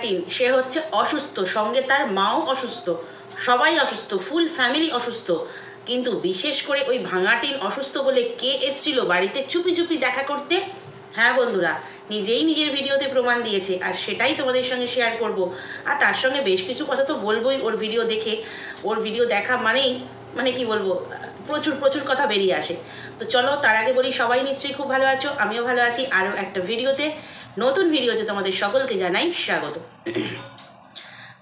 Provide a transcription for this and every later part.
ভাঙাটিন, সে হচ্ছে অসুস্থ, সঙ্গে তার মাও অসুস্থ, সবাই অসুস্থ, ফুল ফ্যামিলি অসুস্থ। কিন্তু বিশেষ করে ওই ভাঙাটিন অসুস্থ বলে কে এসছিল বাড়িতে চুপি চুপি দেখা করতে? হ্যাঁ বন্ধুরা, নিজেই নিজের ভিডিওতে প্রমাণ দিয়েছে, আর সেটাই তোমাদের সঙ্গে শেয়ার করব। আর তার সঙ্গে বেশ কিছু কথা তো বলবোই ওর ভিডিও দেখে। ওর ভিডিও দেখা মানেই মানে কি বলবো, প্রচুর প্রচুর কথা বেরিয়ে আসে। তো চলো, তার আগে বলি, সবাই নিশ্চয়ই খুব ভালো আছো, আমিও ভালো আছি। আরও একটা ভিডিওতে, নতুন ভিডিওতে তোমাদের সকলকে জানাই স্বাগত।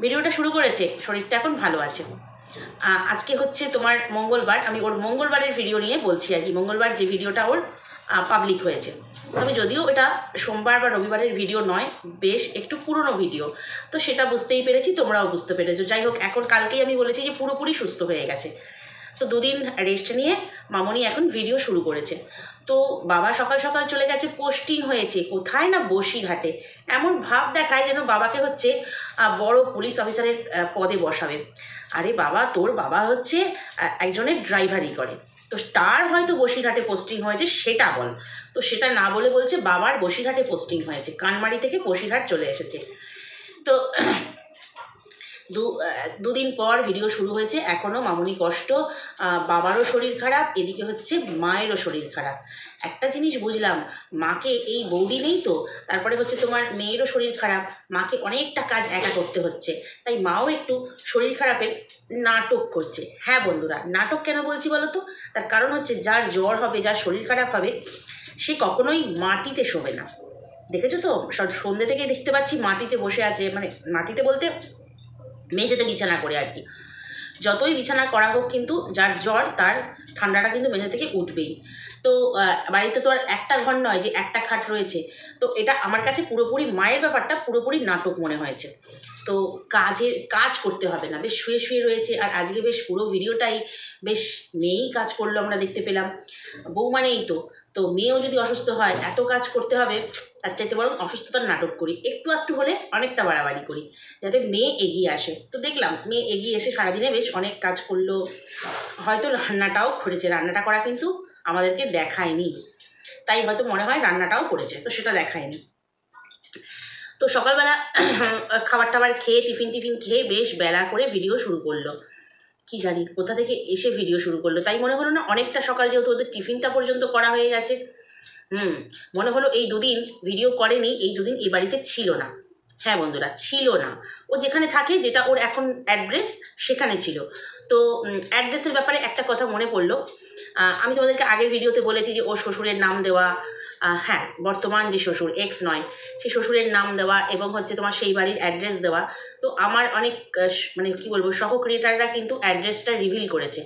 ভিডিওটা শুরু করেছে, শরীরটা এখন ভালো আছে। আজকে হচ্ছে তোমার মঙ্গলবার, আমি ওর মঙ্গলবারের ভিডিও নিয়ে বলছি আর কি। মঙ্গলবার যে ভিডিওটা ওর পাবলিক হয়েছে, তবে যদিও এটা সোমবার বা রবিবারের ভিডিও নয়, বেশ একটু পুরনো ভিডিও, তো সেটা বুঝতেই পেরেছি, তোমরাও বুঝতে পেরেছো। যাই হোক, এখন কালকেই আমি বলেছি যে পুরোপুরি সুস্থ হয়ে গেছে। তো দুদিন রেস্ট নিয়ে মামনি এখন ভিডিও শুরু করেছে। তো বাবা সকাল সকাল চলে গেছে, পোস্টিং হয়েছে কোথায় না বসিরহাটে। এমন ভাব দেখায় যেন বাবাকে হচ্ছে বড় পুলিশ অফিসারের পদে বসাবে। আরে বাবা, তোর বাবা হচ্ছে একজনের ড্রাইভারি করে, তো তার হয়তো বসিরহাটে পোস্টিং হয়েছে সেটা বল। তো সেটা না বলে বলছে বাবার বসিরহাটে পোস্টিং হয়েছে, কানমারি থেকে বসিরহাট চলে এসেছে। তো দুদিন পর ভিডিও শুরু হয়েছে, এখনও মামনি কষ্ট, বাবারও শরীর খারাপ, এদিকে হচ্ছে মায়েরও শরীর খারাপ। একটা জিনিস বুঝলাম, মাকে এই বৌদি নেই তো, তারপরে হচ্ছে তোমার মেয়েরও শরীর খারাপ, মাকে অনেকটা কাজ একা করতে হচ্ছে, তাই মাও একটু শরীর খারাপের নাটক করছে। হ্যাঁ বন্ধুরা, নাটক কেন বলছি বলো তো? তার কারণ হচ্ছে যার জ্বর হবে, যার শরীর খারাপ হবে, সে কখনোই মাটিতে শোবে না। দেখেছো তো, সন্ধ্যে থেকে দেখতে পাচ্ছি মাটিতে বসে আছে, মানে মাটিতে বলতে মেঝেতে বিছানা করে আর কি। যতই বিছানা করা হোক, কিন্তু যার জ্বর তার ঠান্ডাটা কিন্তু মেঝে থেকে উঠবেই। তো বাড়িতে তো আর একটা ঘর নয় যে একটা খাট রয়েছে। তো এটা আমার কাছে পুরোপুরি মায়ের ব্যাপারটা পুরোপুরি নাটক মনে হয়েছে। তো কাজ করতে হবে না, বেশ শুয়ে শুয়ে রয়েছে। আর আজকে বেশ পুরো ভিডিওটাই বেশ মেয়েই কাজ করলো, আমরা দেখতে পেলাম। বউ মানেই তো মেয়েও যদি অসুস্থ হয়, এত কাজ করতে হবে, তার চাইতে বরং অসুস্থতার নাটক করি, একটু একটু হলে অনেকটা বাড়াবাড়ি করি, যাতে মেয়ে এগিয়ে আসে। তো দেখলাম মেয়ে এগিয়ে এসে সারাদিনে বেশ অনেক কাজ করলো, হয়তো রান্নাটাও করেছে। রান্নাটা করা কিন্তু আমাদেরকে দেখায়নি, তাই হয়তো মনে হয় রান্নাটাও করেছে, তো সেটা দেখায়নি। তো সকালবেলা খাবার টাবার খেয়ে টিফিন খেয়ে বেশ বেলা করে ভিডিও শুরু করলো। কি জানি কোথা থেকে এসে ভিডিও শুরু করলো, তাই মনে হলো না অনেকটা সকাল, যেহেতু ওদের টিফিনটা পর্যন্ত করা হয়ে গেছে। মনে হলো এই দুদিন ভিডিও করেনি, এই দুদিন এই বাড়িতে ছিল না। হ্যাঁ বন্ধুরা, ছিল না। ও যেখানে থাকে, যেটা ওর এখন অ্যাড্রেস, সেখানে ছিল। তো অ্যাড্রেসের ব্যাপারে একটা কথা মনে পড়লো। আমি তোমাদেরকে আগের ভিডিওতে বলেছি যে ওর শ্বশুরের নাম দেওয়া, হ্যাঁ বর্তমান যে শ্বশুর, এক্স নয়, সেই শ্বশুরের নাম দেওয়া এবং হচ্ছে তোমার সেই বাড়ির অ্যাড্রেস দেওয়া। তো আমার অনেক মানে কি বলবো, সহ ক্রিয়েটাররা কিন্তু অ্যাড্রেসটা রিভিল করেছে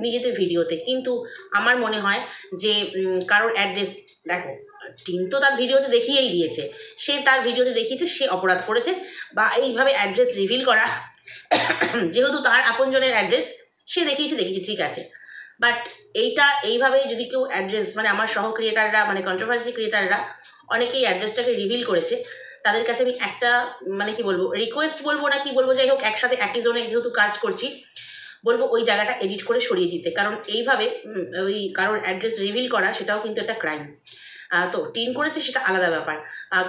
নিজেদের ভিডিওতে। কিন্তু আমার মনে হয় যে কারোর অ্যাড্রেস, দেখো টিন তো তার ভিডিওতে দেখিয়েই দিয়েছে, সে তার ভিডিওতে দেখিয়েছে সে অপরাধ করেছে, বা এইভাবে অ্যাড্রেস রিভিল করা যেহেতু তার আপনজনের অ্যাড্রেস, সে দেখিয়েছে ঠিক আছে। বাট এইভাবে যদি কেউ অ্যাড্রেস, মানে আমার সহ ক্রিয়েটাররা, মানে কন্ট্রোভার্সি ক্রিয়েটাররা অনেকেই অ্যাড্রেসটাকে রিভিল করেছে, তাদের কাছে আমি একটা মানে কি বলবো, রিকোয়েস্ট বলবো না কি বলবো, যাই হোক, একসাথে একই জোনে যেহেতু কাজ করছি, বলবো ওই জায়গাটা এডিট করে সরিয়ে দিতে। কারণ এইভাবে ওই কারোর অ্যাড্রেস রিভিল করা, সেটাও কিন্তু একটা ক্রাইম। তো টিন করেছে সেটা আলাদা ব্যাপার,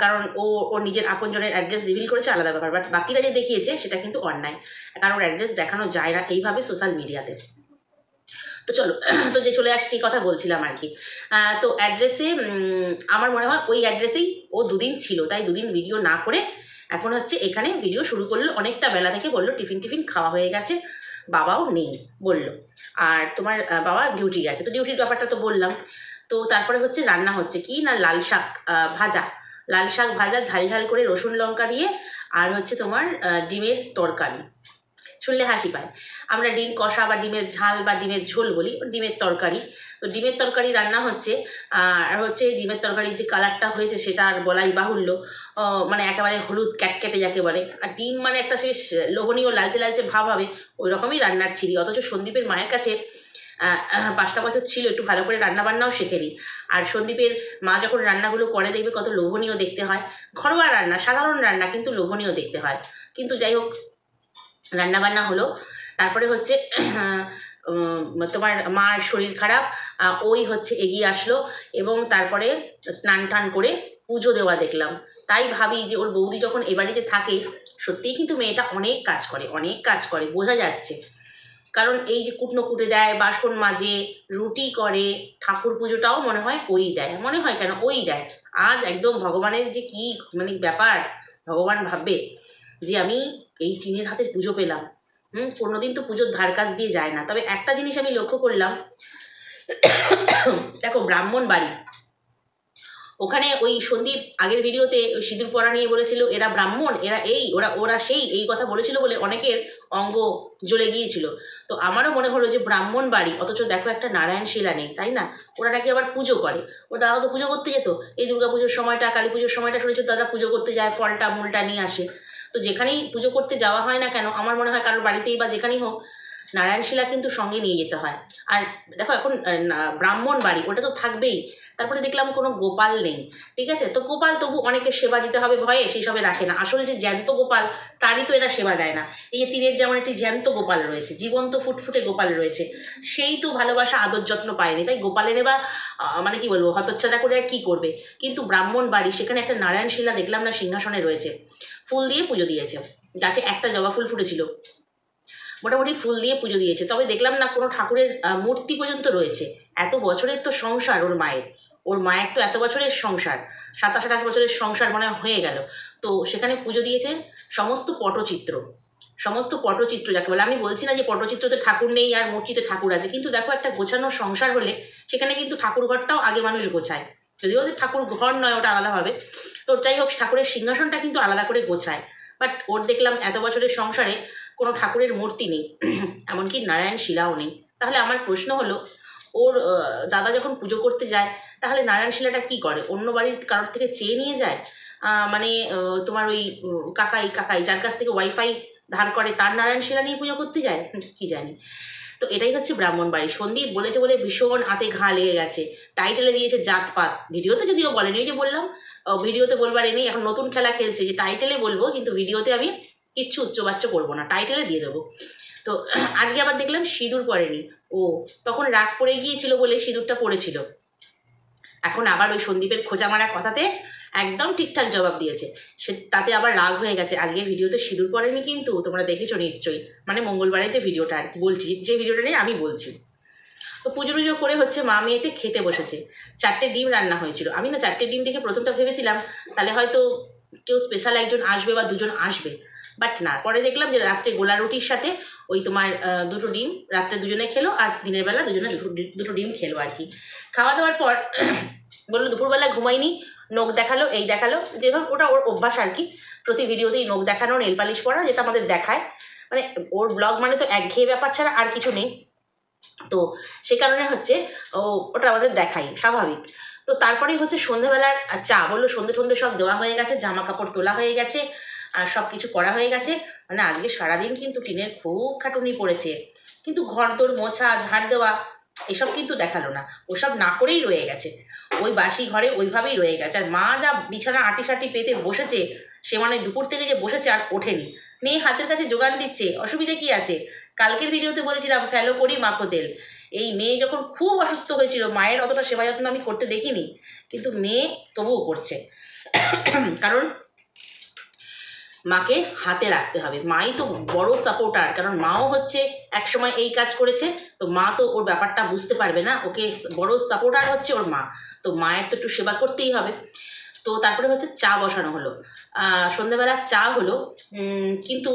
কারণ ও নিজের আপনজনের অ্যাড্রেস রিভিল করেছে, আলাদা ব্যাপার। বাট বাকিরা যে দেখিয়েছে সেটা কিন্তু অন্যায়, কারোর অ্যাড্রেস দেখানো যায় না এইভাবে সোশ্যাল মিডিয়াতে। তো চলো, তো যে চলে আসছি কথা বলছিলাম আর কি। তো অ্যাড্রেসে আমার মনে হয় ওই অ্যাড্রেসেই ও দুদিন ছিল, তাই দুদিন ভিডিও না করে এখন হচ্ছে এখানে ভিডিও শুরু করলো। অনেকটা বেলা থেকে বললো টিফিন খাওয়া হয়ে গেছে, বাবাও নেই বললো, আর তোমার বাবা ডিউটি গেছে। তো ডিউটির ব্যাপারটা তো বললাম। তো তারপরে হচ্ছে রান্না হচ্ছে কি না, লাল শাক ভাজা ঝাল ঝাল করে রসুন লঙ্কা দিয়ে, আর হচ্ছে তোমার ডিমের তরকারি। শুনলে হাসি পায়, আমরা ডিম কষা বা ডিমের ঝাল বা ডিমের ঝোল বলি, ডিমের তরকারি। তো ডিমের তরকারি রান্না হচ্ছে, আর হচ্ছে ডিমের তরকারির যে কালারটা হয়েছে সেটা আর বলাই বাহুল্য, মানে একেবারে হলুদ ক্যাটকেটে যাকে বলে। আর ডিম মানে একটা শেষ লোভনীয় লালচে লালচে ভাব হবে, ওই রকমই রান্নার ছিরি। অথচ সন্দীপের মায়ের কাছে 5টা বছর ছিল, একটু ভালো করে রান্নাবান্নাও শেখেনি। আর সন্দীপের মা যখন রান্নাগুলো করে দেখবে কত লোভনীয় দেখতে হয়, ঘরোয়া রান্না, সাধারণ রান্না, কিন্তু লোভনীয় দেখতে হয়। কিন্তু যাই হোক, রান্নাবান্না হলো। তারপরে হচ্ছে তোমার মার শরীর খারাপ, ওই হচ্ছে এগিয়ে আসলো এবং তারপরে স্নান টান করে পুজো দেওয়া দেখলাম। তাই ভাবি যে ওর বৌদি যখন এ বাড়িতে থাকে সত্যিই কিন্তু মেয়েটা অনেক কাজ করে, অনেক কাজ করে, বোঝা যাচ্ছে। কারণ এই যে কুটনো কুটে দেয়, বাসন মাজে, রুটি করে, ঠাকুর পুজোটাও মনে হয় ওই দেয়, মনে হয় কেন ওই দেয়। আজ একদম ভগবানের যে কি মানে ব্যাপার, ভগবান ভাববে যে আমি এই টিনের হাতের পুজো পেলাম। কোনোদিন তো পুজোর ধার কাজ দিয়ে যায় না। তবে একটা জিনিস আমি লক্ষ্য করলাম, দেখো ব্রাহ্মণ বাড়ি, ওখানে ওই সন্দীপ আগের ভিডিওতে ওই সিঁদুর পরা নিয়ে বলেছিল এরা ব্রাহ্মণ, এরা এই, ওরা সেই, এই কথা বলেছিল বলে অনেকের অঙ্গ জ্বলে গিয়েছিল। তো আমারও মনে হলো যে ব্রাহ্মণ বাড়ি, অথচ দেখো একটা নারায়ণ শিলা নেই, তাই না? ওরা নাকি আবার পুজো করে। ওর দাদা তো পুজো করতে যেত, এই দুর্গা পুজোর সময়টা, কালী পুজোর সময়টা শুনেছি দাদা পুজো করতে যায়, ফলটা মূলটা নিয়ে আসে। তো যেখানেই পুজো করতে যাওয়া হয় না কেন, আমার মনে হয় কারোর বাড়িতেই বা যেখানেই হোক, নারায়ণ শিলা কিন্তু সঙ্গে নিয়ে যেতে হয়। আর দেখো এখন ব্রাহ্মণ বাড়ি, ওটা তো থাকবেই। তারপরে দেখলাম কোনো গোপাল নেই, ঠিক আছে? তো গোপাল তবু অনেকের সেবা দিতে হবে ভয়ে সেই সবে রাখে না। আসলে যে জ্যান্ত গোপাল তারই তো এরা সেবা দেয় না। এই যে তীরের যেমন একটি জ্যান্ত গোপাল রয়েছে, জীবন্ত ফুটফুটে গোপাল রয়েছে, সেই তো ভালোবাসা আদর যত্ন পায়নি, তাই গোপালের এবার মানে কি বলবো, হতচ্ছাদা করে আর কী করবে। কিন্তু ব্রাহ্মণ বাড়ি, সেখানে একটা নারায়ণ শিলা দেখলাম না সিংহাসনে রয়েছে, ফুল দিয়ে পুজো দিয়েছে, গাছে একটা জবা ফুল ফুটেছিল, মোটামুটি ফুল দিয়ে পুজো দিয়েছে। তবে দেখলাম না কোনো ঠাকুরের মূর্তি পর্যন্ত রয়েছে। এত বছরের তো সংসার ওর মায়ের তো এত বছরের সংসার, 27-28 বছরের সংসার মনে হয়ে গেল। তো সেখানে পুজো দিয়েছে সমস্ত পটচিত্র যাকে বলে। আমি বলছি না যে পটচিত্রতে ঠাকুর নেই আর মূর্তিতে ঠাকুর আছে, কিন্তু দেখো একটা গোছানো সংসার হলে সেখানে কিন্তু ঠাকুর ঘরটাও আগে মানুষ গোছায়, যদিও ওদের ঠাকুর ঘর নয়, ওটা আলাদাভাবে। তো যাই হোক, ঠাকুরের সিংহাসনটা কিন্তু আলাদা করে গোছায়। বাট ওর দেখলাম এত বছরের সংসারে কোনো ঠাকুরের মূর্তি নেই, এমনকি নারায়ণ শিলাও নেই। তাহলে আমার প্রশ্ন হলো, ওর দাদা যখন পুজো করতে যায় তাহলে নারায়ণ শিলাটা কী করে? অন্য বাড়ির কারোর থেকে চেয়ে নিয়ে যায়? মানে তোমার ওই কাকাই যার কাছ থেকে ওয়াইফাই ধার করে তার নারায়ণ শিলা নিয়ে পুজো করতে যায়, কি জানি। তো এটাই হচ্ছে ব্রাহ্মণ বাড়ি। সন্দীপ বলেছে বলে ভীষণ হাতে ঘা লেগে গেছে, টাইটেলে দিয়েছে জাতপাত। ভিডিওতে যদিও বলেনি, ওই যে বললাম ভিডিওতে বলবার এনেই, এখন নতুন খেলা খেলছে যে টাইটেলে বলবো কিন্তু ভিডিওতে আমি কিচ্ছু উচ্চবাচ্য করবো না, টাইটেলে দিয়ে দেবো। তো আজকে আবার দেখলাম সিঁদুর পরেনি, ও তখন রাগ পড়ে গিয়েছিল বলে সিঁদুরটা পড়েছিল। এখন আবার ওই সন্দীপের খোঁজা মারা কথাতে একদম ঠিকঠাক জবাব দিয়েছে, সে তাতে আবার রাগ হয়ে গেছে। আজকের ভিডিওতে সিঁদুর পরেনি, কিন্তু তোমরা দেখেছো নিশ্চয়ই, মানে মঙ্গলবারের যে ভিডিওটা আর কি বলছি, যে ভিডিওটা নিয়ে আমি বলছি। তো পুজো টুজো করে হচ্ছে মা মেয়েতে খেতে বসেছে। 4টে ডিম রান্না হয়েছিল। আমি না 4টে ডিম দেখে প্রথমটা ভেবেছিলাম তাহলে হয়তো কেউ স্পেশাল একজন আসবে বা দুজন আসবে, বাট না। পরে দেখলাম যে রাত্রে গোলা রুটির সাথে ওই তোমার 2টো ডিম রাত্রে দুজনে খেলো, আর দিনের বেলা দুজনে দুটো ডিম খেলো আর কি। খাওয়া দাওয়ার পর বললো দুপুরবেলা ঘুমাইনি, নখ দেখালো, এই দেখালো, যেভাবে ওটা ওর অভ্যাস আর কি, প্রতি ভিডিওতেই নখ দেখানো, নেল পালিশ পরা, যেটা আমাদের দেখায়। মানে ওর ব্লগ মানে তো একঘেয়ে ব্যাপার ছাড়া আর কিছু নেই। তো সে কারণে হচ্ছে ওটা আমাদের দেখাই, স্বাভাবিক। তো তারপরেই হচ্ছে সন্ধেবেলার চা, বললো সন্ধে টন্ধে সব দেওয়া হয়ে গেছে, জামা কাপড় তোলা হয়ে গেছে, আর সব কিছু করা হয়ে গেছে। মানে আজকে সারাদিন কিন্তু টিনের খুব খাটুনি পড়েছে, কিন্তু ঘর দোর মোছা, ঝাড় দেওয়া এসব কিন্তু দেখালো না, ওসব না করেই রয়ে গেছে, ওই বাসি ঘরে ওইভাবেই রয়ে গেছে। আর মা যা বিছানা আটি পেতে বসেছে, সে মানে দুপুর থেকে যে বসেছে আর ওঠেনি। মেয়ে হাতের কাছে যোগান দিচ্ছে, অসুবিধা কি আছে? কালকের ভিডিওতে বলেছিলাম ফেলো করি মাখো তেল। এই মেয়ে যখন খুব অসুস্থ হয়েছিল, মায়ের অতটা সেবা যত্ন আমি করতে দেখিনি, কিন্তু মেয়ে তবুও করছে, কারণ মাকে হাতে রাখতে হবে। মাই তো বড় সাপোর্টার, কারণ মাও হচ্ছে একসময় এই কাজ করেছে, তো মা তো ওর ব্যাপারটা বুঝতে পারবে না, ওকে বড় সাপোর্টার হচ্ছে ওর মা, তো মায়ের তো একটু সেবা করতেই হবে। তো তারপরে হচ্ছে চা বসানো হলো, সন্ধ্যাবেলা চা হলো, কিন্তু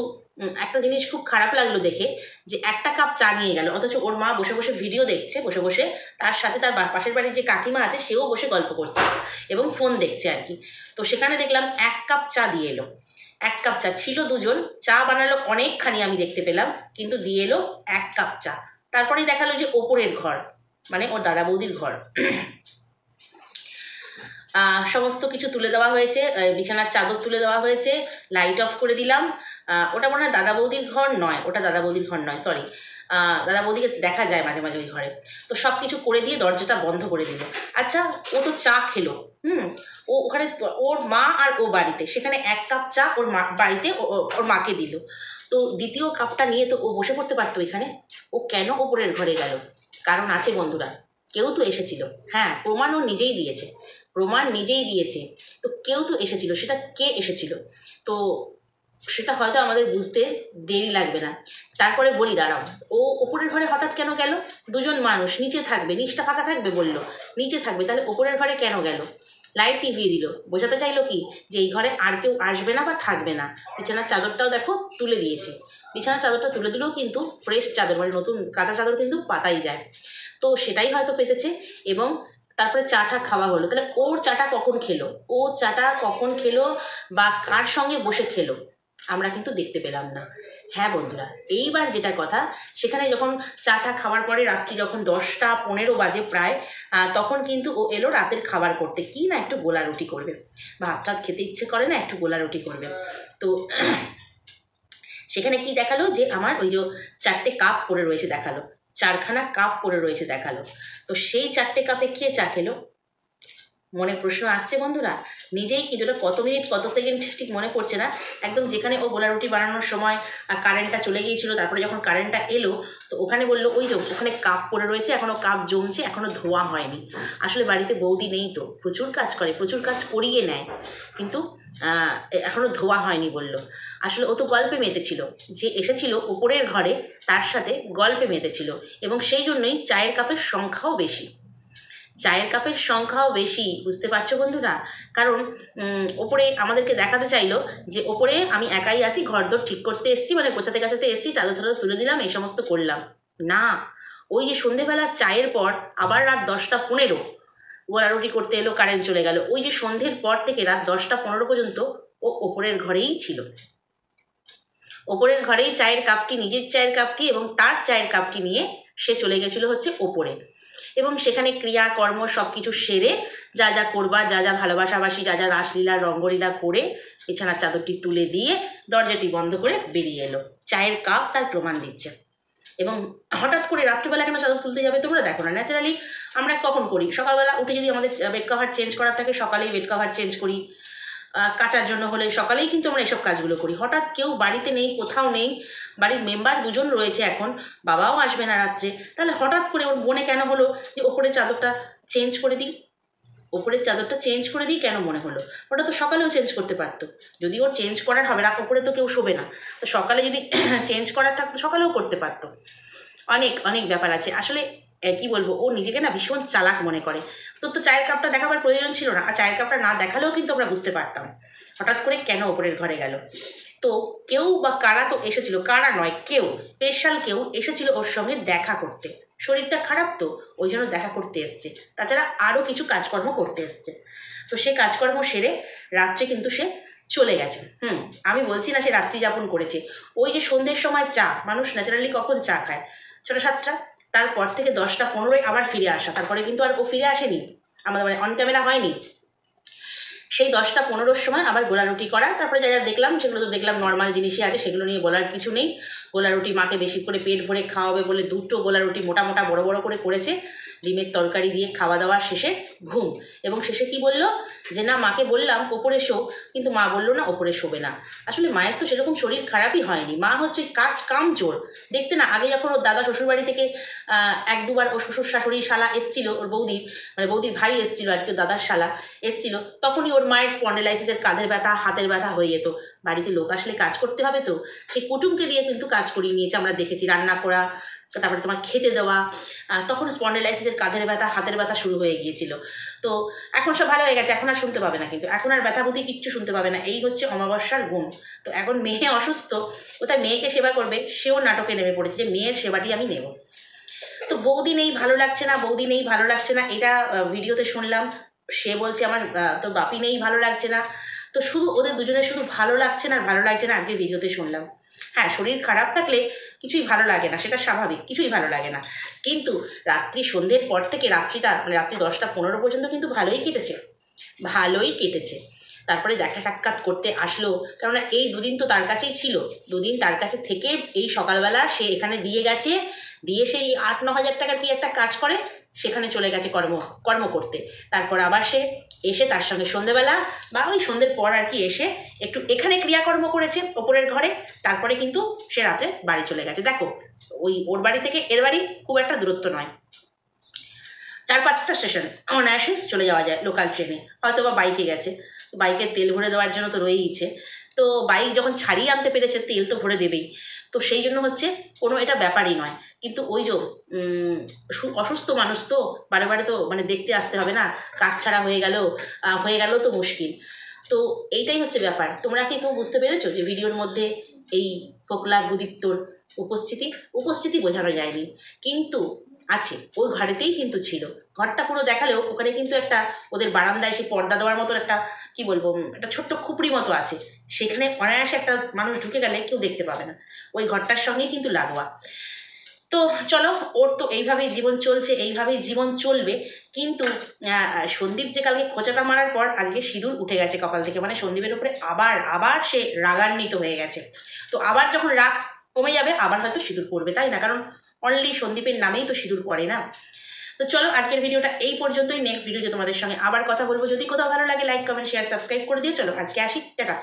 একটা জিনিস খুব খারাপ লাগলো দেখে, যে 1টা কাপ চা নিয়ে গেল, অথচ ওর মা বসে বসে ভিডিও দেখছে, বসে বসে তার সাথে তার পাশের বাড়ির যে কাকিমা আছে সেও বসে গল্প করছে এবং ফোন দেখছে আর কি। তো সেখানে দেখলাম 1 কাপ চা দিয়ে এলো, 1 কাপ চা ছিল, দুজন চা বানালো অনেকখানি আমি দেখতে পেলাম, কিন্তু দিয়ে এলো 1 কাপ চা। তারপরেই দেখালো যে ওপরের ঘর, মানে ওর দাদা বৌদির ঘর, সমস্ত কিছু তুলে দেওয়া হয়েছে, বিছানার চাদর তুলে দেওয়া হয়েছে, লাইট অফ করে দিলাম। ওটা মনে হয় দাদা বৌদির ঘর নয়, ওটা দাদা বৌদির ঘর নয়, সরি, দাদা বৌদিকে দেখা যায় মাঝে মাঝে ওই ঘরে। তো সব কিছু করে দিয়ে দরজাটা বন্ধ করে দিল। আচ্ছা, ও তো চা খেলো, ও ওখানে ওর মা আর ও বাড়িতে, সেখানে 1 কাপ চা ওর মা বাড়িতে ওর মাকে দিল। তো দ্বিতীয় কাপটা নিয়ে তো ও বসে পড়তে পারতো এখানে। ও কেন ওপরের ঘরে গেল? কারণ আছে বন্ধুরা, কেউ তো এসেছিল। হ্যাঁ, প্রমাণ ও নিজেই দিয়েছে, প্রমাণ নিজেই দিয়েছে। তো কেউ তো এসেছিল, সেটা কে এসেছিল? তো সেটা হয়তো আমাদের বুঝতে দেরি লাগবে না। তারপরে বলি দাঁড়াও, ও ওপরের ঘরে হঠাৎ কেন গেল? দুজন মানুষ নিচে থাকবে, নিচটা ফাঁকা থাকবে বললো, নিচে থাকবে, তাহলে ওপরের ঘরে কেন গেল? লাইট নিভিয়ে দিল, বোঝাতে চাইলো কি যে এই ঘরে আর কেউ আসবে না বা থাকবে না। বিছানার চাদরটাও দেখো তুলে দিয়েছে, বিছানার চাদরটা তুলে দিলেও কিন্তু ফ্রেশ চাদর, মানে নতুন কাঁচা চাদর কিন্তু পাতাই যায়। তো সেটাই হয়তো পেতেছে। এবং তারপরে চাটা খাওয়া হলো, তাহলে ওর চাটা কখন খেলো, ও চাটা কখন খেলো বা কার সঙ্গে বসে খেলো আমরা কিন্তু দেখতে পেলাম না। হ্যাঁ বন্ধুরা, এইবার যেটা কথা, সেখানে যখন চাটা খাওয়ার পরে রাত্রি যখন 10টা 15 বাজে প্রায়, তখন কিন্তু ও এলো রাতের খাবার করতে। কি না একটু গোলা রুটি করবে, ভাত টাত খেতে ইচ্ছে করে না, একটু গোলা রুটি করবে। তো সেখানে কি দেখালো যে আমার ওই যে 4টে কাপ পড়ে রয়েছে দেখালো, 4খানা কাপ পড়ে রয়েছে দেখালো। তো সেই 4টে কাপে কে চা খেলো? মনে প্রশ্ন আসছে বন্ধুরা? নিজেই কি, যেটা কত মিনিট কত সেকেন্ড ঠিক মনে পড়ছে না, একদম যেখানে ও গোলা রুটি বানানোর সময় কারেন্টটা চলে গিয়েছিল, তারপরে যখন কারেন্টটা এলো তো ওখানে বললো ওই যে ওখানে কাপ পড়ে রয়েছে, এখনও কাপ জমছে, এখনও ধোয়া হয়নি। আসলে বাড়িতে বৌদি নেই তো, প্রচুর কাজ করে, প্রচুর কাজ করিয়ে নেয়, কিন্তু এখনও ধোয়া হয়নি বললো। আসলে ও তো গল্পে মেতেছিল, যে এসেছিল ওপরের ঘরে তার সাথে গল্পে মেতেছিল, এবং সেই জন্যই চায়ের কাপের সংখ্যাও বেশি, চায়ের কাপের সংখ্যাও বেশি। বুঝতে পারছো বন্ধুরা? কারণ ওপরে আমাদেরকে দেখাতে চাইলো যে ওপরে আমি একাই আছি, ঘরদোর ঠিক করতে এসেছি, মানে গোছাতে গাছাতে এসেছি, চাদর টাদর তুলে দিলাম, এই সমস্ত করলাম না। ওই যে সন্ধেবেলা চায়ের পর আবার রাত 10টা 15 গোলা রুটি করতে এলো, কারেন্ট চলে গেল, ওই যে সন্ধ্যের পর থেকে রাত 10টা 15 পর্যন্ত ও ওপরের ঘরেই ছিল। ওপরের ঘরেই চায়ের কাপটি, নিজের চায়ের কাপটি এবং তার চায়ের কাপটি নিয়ে সে চলে গেছিল হচ্ছে ওপরে, এবং সেখানে ক্রিয়াকর্ম সব কিছু সেরে যা যা করবার, যা যা ভালোবাসাবাসি, যা যা রাসলীলা রঙ্গলীলা করে বিছানার চাদরটি তুলে দিয়ে দরজাটি বন্ধ করে বেরিয়ে এলো। চায়ের কাপ তার প্রমাণ দিচ্ছে। এবং হঠাৎ করে রাত্রিবেলা কেন চাদর তুলতে যাবে তোমরা দেখো না? ন্যাচারালি আমরা কখন করি? সকালবেলা উঠে যদি আমাদের বেড কভার চেঞ্জ করার থাকে, সকালেই বেড কভার চেঞ্জ করি। কাচার জন্য হলে সকালেই কিন্তু আমরা এসব কাজগুলো করি। হঠাৎ কেউ বাড়িতে নেই, কোথাও নেই, বাড়ির মেম্বার 2জন রয়েছে, এখন বাবাও আসবে না রাত্রে, তাহলে হঠাৎ করে ওর মনে কেন হলো যে ওপরের চাদরটা চেঞ্জ করে দিই, ওপরের চাদরটা চেঞ্জ করে দিই কেন মনে হলো? ওটা তো সকালেও চেঞ্জ করতে পারতো, যদি ওর চেঞ্জ করার হবে, রাত ওপরে তো কেউ শোবে না, তো সকালে যদি চেঞ্জ করার থাকতো সকালেও করতে পারতো। অনেক অনেক ব্যাপার আছে আসলে। কি বলবো, ও নিজেকে না ভীষণ চালাক মনে করে। তো চায়ের কাপটা দেখাবার প্রয়োজন ছিল না, আর চায়ের কাপটা না দেখালেও কিন্তু আমরা বুঝতে পারতাম হঠাৎ করে কেন ওপরের ঘরে গেল। তো কেউ বা কারা তো এসেছিল, কারা নয়, কেউ স্পেশাল কেউ এসেছিল ওর সঙ্গে দেখা করতে। শরীরটা খারাপ তো ওই জন্য দেখা করতে এসছে, তাছাড়া আরও কিছু কাজকর্ম করতে এসছে। তো সে কাজকর্ম সেরে রাত্রে কিন্তু সে চলে গেছে। আমি বলছি না সে রাত্রি যাপন করেছে। ওই যে সন্ধ্যের সময় চা, মানুষ ন্যাচারালি কখন চা খায়? 6টা 7টা, তারপর থেকে 10টা 15 আবার ফিরে আসা, তারপরে কিন্তু আর ও ফিরে আসেনি, আমাদের মানে অন ক্যামেরা হয়নি। সেই 10টা 15 সময় আবার গোলা রুটি করা, তারপরে যা যা দেখলাম সেগুলো তো দেখলাম, নর্মাল জিনিসই আছে, সেগুলো নিয়ে বলার কিছু নেই। গোলা রুটি মাকে বেশি করে পেট ভরে খাওয়াবে বলে 2টো গোলা রুটি মোটা মোটা বড় বড় করে করেছে, ডিমের তরকারি দিয়ে খাওয়া দাওয়া শেষে ঘুম। এবং শেষে কি বললো যে না, মাকে বললাম ওপরে শো, কিন্তু মা বললো না ওপরে শোবে না। আসলে মায়ের তো সেরকম শরীর খারাপই হয়নি, মা হচ্ছে কাজ কাম জোর। দেখতে না, আগে যখন ওর দাদা শ্বশুরবাড়ি থেকে 1-2বার ও শ্বশুর শাশুড়ি শালা এসছিল, ওর বৌদির মানে বৌদির ভাই এসছিল আর কি, দাদার শালা এসছিল, তখনই ওর মায়ের স্পন্ডেলাইসিসের কাঁধের ব্যথা হাতের ব্যথা হয়ে যেত। বাড়িতে লোক আসলে কাজ করতে হবে, তো সেই কুটুমকে দিয়ে কিন্তু কাজ করিয়ে নিয়েছে, আমরা দেখেছি, রান্না করা, তারপরে তোমার খেতে দেওয়া। তখন স্পন্ডেলাইসিসের কাঁধের ব্যথা হাতের ব্যথা শুরু হয়ে গিয়েছিল। তো এখন সব ভালো হয়ে গেছে, এখন আর শুনতে পাবে না, কিন্তু এখন আর ব্যথাবুতি কিচ্ছু শুনতে পাবে না। এই হচ্ছে অমাবস্যার গুণ। তো এখন মেয়ে অসুস্থ, কোথায় মেয়েকে সেবা করবে, সেও নাটকে নেমে পড়েছে যে মেয়ের সেবাটি আমি নেব। তো বৌদি নেই ভালো লাগছে না, বৌদি নেই ভালো লাগছে না, এটা ভিডিওতে শুনলাম। সে বলছে আমার তো বাপি নেই ভালো লাগছে না। তো শুধু ওদের দুজনের শুধু ভালো লাগছে না আর ভালো লাগছে না, আজকে ভিডিওতে শুনলাম। হ্যাঁ, শরীর খারাপ থাকলে কিছুই ভালো লাগে না, সেটা স্বাভাবিক, কিছুই ভালো লাগে না। কিন্তু রাত্রি সন্ধ্যের পর থেকে রাত্রিটা মানে রাত্রি 10টা 15 পর্যন্ত কিন্তু ভালোই কেটেছে, ভালোই কেটেছে। তারপরে দেখা সাক্ষাৎ করতে আসলো, কেননা এই 2 দিন তো তার কাছেই ছিল, 2 দিন তার কাছে থেকে এই সকালবেলা সে এখানে দিয়ে গেছে দিয়ে সেই 8-9 হাজার টাকা কি একটা কাজ করে, সেখানে চলে গেছে কর্ম করতে। তারপর আবার সে এসে তার সঙ্গে সন্ধেবেলা বা ওই সন্ধ্যের পর আর কি এসে একটু এখানে ক্রিয়াকর্ম করেছে ওপরের ঘরে, তারপরে কিন্তু সে রাতে বাড়ি চলে গেছে। দেখো ওর বাড়ি থেকে এর বাড়ি খুব একটা দূরত্ব নয়, 4-5টা স্টেশন অনায়াসে চলে যাওয়া যায় লোকাল ট্রেনে, হয়তো বা বাইকে গেছে, বাইকের তেল ভরে দেওয়ার জন্য তো রয়েইছে। তো বাইক যখন ছাড়িয়ে আনতে পেরেছে তেল তো ভরে দেবেই, তো সেই জন্য হচ্ছে কোনো এটা ব্যাপারই নয়। কিন্তু ওই যে অসুস্থ মানুষ তো বারে বারে তো মানে দেখতে আসতে হবে না, কাজ ছাড়া হয়ে গেল তো মুশকিল। তো এইটাই হচ্ছে ব্যাপার। তোমরা কি কেউ বুঝতে পেরেছো যে ভিডিওর মধ্যে এই ফোকলা গুদীপ্তর উপস্থিতি বোঝানো যায়নি, কিন্তু আছে, ওই ঘরেতেই কিন্তু ছিল। ঘরটা পুরো দেখালেও ওখানে কিন্তু একটা ওদের বারান্দায় সে পর্দা দেওয়ার মতো একটা কি বলবো একটা ছোট্ট খুপড়ি মতো আছে, সেখানে অনায়াসে একটা মানুষ ঢুকে গেলে কেউ দেখতে পাবে না, ওই ঘরটার সঙ্গেই কিন্তু লাগোয়া। তো চলো, ওর তো এইভাবেই জীবন চলছে, এইভাবেই জীবন চলবে। কিন্তু সন্দীপ যে কালকে খোঁচাটা মারার পর আজকে সিঁদুর উঠে গেছে কপাল থেকে, মানে সন্দীপের উপরে আবার সে রাগান্বিত হয়ে গেছে। তো আবার যখন রাগ কমে যাবে আবার হয়তো সিঁদুর পড়বে, তাই না? কারণ অনলি সন্দীপের নামেই তো সিঁদুর পড়ে না। তো চলো, আজকের ভিডিওটা এই পর্যন্তই। নেক্সট ভিডিওতে তোমাদের সঙ্গে আবার কথা বলবো। যদি কোথাও ভালো লাগে লাইক কমেন্ট শেয়ার সাবস্ক্রাইব করে দিও। চলো আজকে আসি, টাটা।